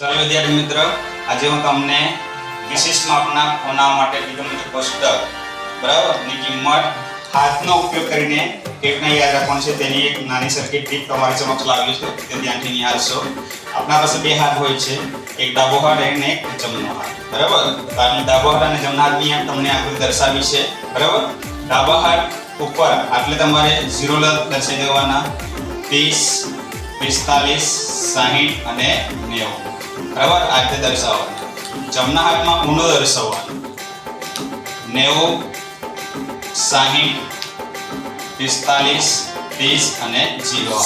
ચાલો વિદ્યાર્થી મિત્ર, આજે હું તમને વિશિષ્ટ માપના ખૂણા માટે ત્રિકોણમિતિ કોષ્ટક બરાબર ની કિંમત હાથનો ઉપયોગ કરીને કેટલા યાદ રાખવાનું છે તેની એક નાની સર્કિટ ટીપ તમારી સમક્ષ લાવ્યો છું, તે ધ્યાનથી નિહાળશો. આપણા પાસે બે હાથ હોય છે, એક ડાબો હાથ અને એક જમણો હાથ. બરાબર, તો આ ડાબો હાથ અને જમણા હાથની તમને આકૃતિ દર્શાવી છે. બરાબર, ડાબા હાથ ઉપર એટલે તમારે 0 દર્શાવી દેવાના, 30, 45, 60 અને 90. બરાબર, આ રીતે દર્શાવવાનું. જમણા હાથમાં ઊંડો દર્શાવવાનું, 90, 60, 45, 30 અને 0.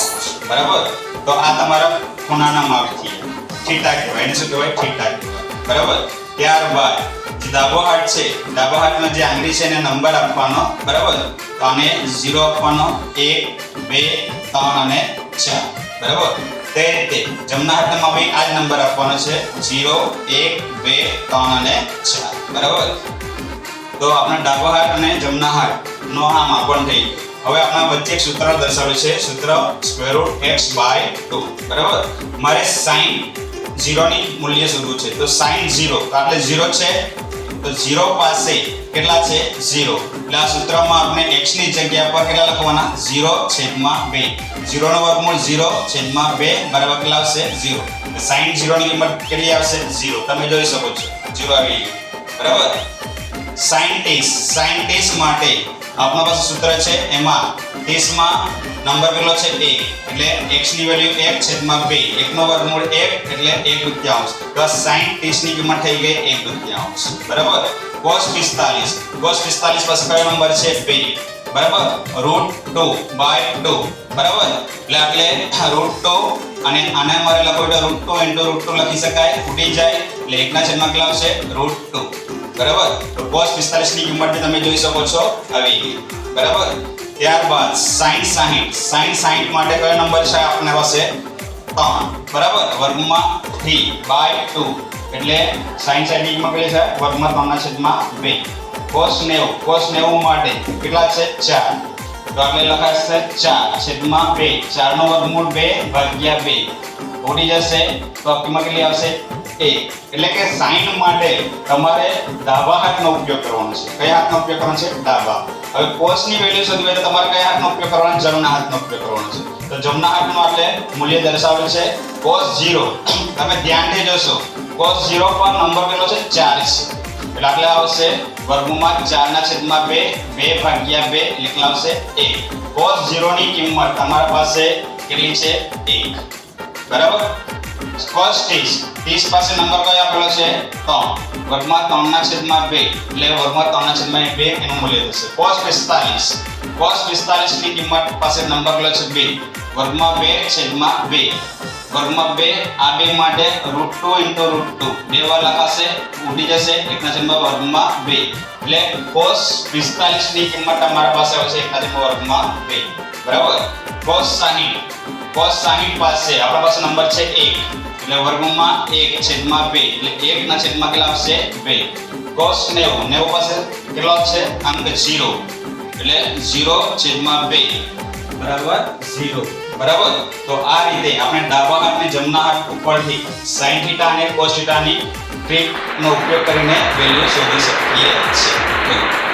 બરાબર, તો આ તમારા ખૂણાના માપ થયા. થીટા કહેવાય, એને શું કહેવાય? થીટા કહેવાય. બરાબર, ત્યારબાદ જે ડાબો હાથ છે, ડાબા હાથમાં જે આંગળી છે એને નંબર આપવાનો. બરાબર, તો આને 0 આપવાનો, 1, 2, 3 અને 4. બરાબર, તે રીતે જમણા હાથમાં બી આ જ નંબર આપવાનો છે, 0, 1, 2, 3 અને 4. બરાબર, તો આપણા ડાબા હાથ અને જમણા હાથનો આ માપન થઈ ગયું. હવે આપણા વચ્ચે એક સૂત્ર દર્શાવેલું છે, સૂત્ર √x/2. બરાબર, મારે sin 0 ની મૂલ્ય શોધવું છે. તો sin 0 એટલે 0 છે, તો 0 પાસે કેટલા છે? 0. એટલે આ સૂત્રમાં આપણે x ની જગ્યા પર કેટલા લખવાના? 0/2. 0 નો વર્ગમૂળ 0/2 બરાબર કેટલા આવશે? 0. તો sin 0 ની કિંમત કેટલી આવશે? 0. તમે જોઈ શકો છો 0 આવી ગયું. બરાબર, sin 30 માટે આપણા પાસે સૂત્ર છે, એમાં 30 માં નંબર કેટલો છે? 1. એટલે x ની વેલ્યુ 1/2. 1 નો વર્ગમૂળ 1 એટલે 1/2. તો sin 30 ની કિંમત થઈ ગઈ 1/2. બરાબર, cos 45 પાસે કયો નંબર છે? 2. બરાબર, √2/2. બરાબર, એટલે √2 અને આને અમારે લખો એટલે √2 * √2 લખી શકાય, ફૂટી જાય એટલે 1 ના છેદમાં કેટલા આવશે? √2. બરાબર, તો cos 45 ની કિંમત તમે જોઈ શકો છો આવી ગઈ. બરાબર, ત્યારબાદ sin 60 માટે કયો નંબર છે આપણા પાસે? 3. બરાબર, વર્ગમાં 3/2 એટલે sin 60 ની કિંમત કેટલી છે? વર્ગમાં 3/2. cos 90 માટે કેટલા છે? 4. તો આપણે લખાશે 4/2. 4 નો વર્ગમૂળ 2/2 ઉડી જશે, તો કિંમત કેટલી આવશે? 1. એટલે કે sin માટે તમારે ડાબા હાથનો ઉપયોગ કરવાનો છે. કયા હાથનો ઉપયોગ કરવાનો છે? ડાબા. હવે cos ની વેલ્યુ શોધવી હોય તો તમારે કયા હાથનો ઉપયોગ કરવાનો? જમણા હાથનો ઉપયોગ કરવાનો છે. તો જમણા હાથનો એટલે મૂલ્ય દર્શાવેલું છે cos 0. તમે ધ્યાનથી જોશો, cos 0 પર નંબર કેટલો છે? 4 છે. એટલે આટલે આવશે વર્ગમૂળમાં 4/2 2/2 એટલે આવશે 1. cos 0 ની કિંમત તમારા પાસે કેટલી છે? 1. બરાબર, cos 30 પાસે નંબર કયો આપેલો છે? 3. વર્ગમાં 3/2 એટલે વર્ગમાં 3/2 એનું મૂલ્ય થશે. cos 45 ની કિંમત પાસે નંબર કેટલો છે? 2. વર્ગમાં 2/2. વર્ગમાં 2 આ 2 માટે √2 * √2 બે વાર લખાશે, ઉડી જશે 1/2. એટલે cos 45 ની કિંમત તમારા પાસે આવશે 1/2. બરાબર, cos 60 પાસે આપણા પાસે નંબર છે 1. એટલે વર્ગમાં 1/2 એટલે 1 ના છેદમાં કેટલા આવશે? 2. cos 90 પાસે કેટલો છે? અંક 0 એટલે 0/2 બરાબર 0. બરાબર, તો આ રીતે આપણે ડાબા હાથ અને જમણા હાથ ઉપરથી sin θ અને cos θ ની ટ્રીકનો ઉપયોગ કરીને વેલ્યુ શોધી શકીએ છીએ.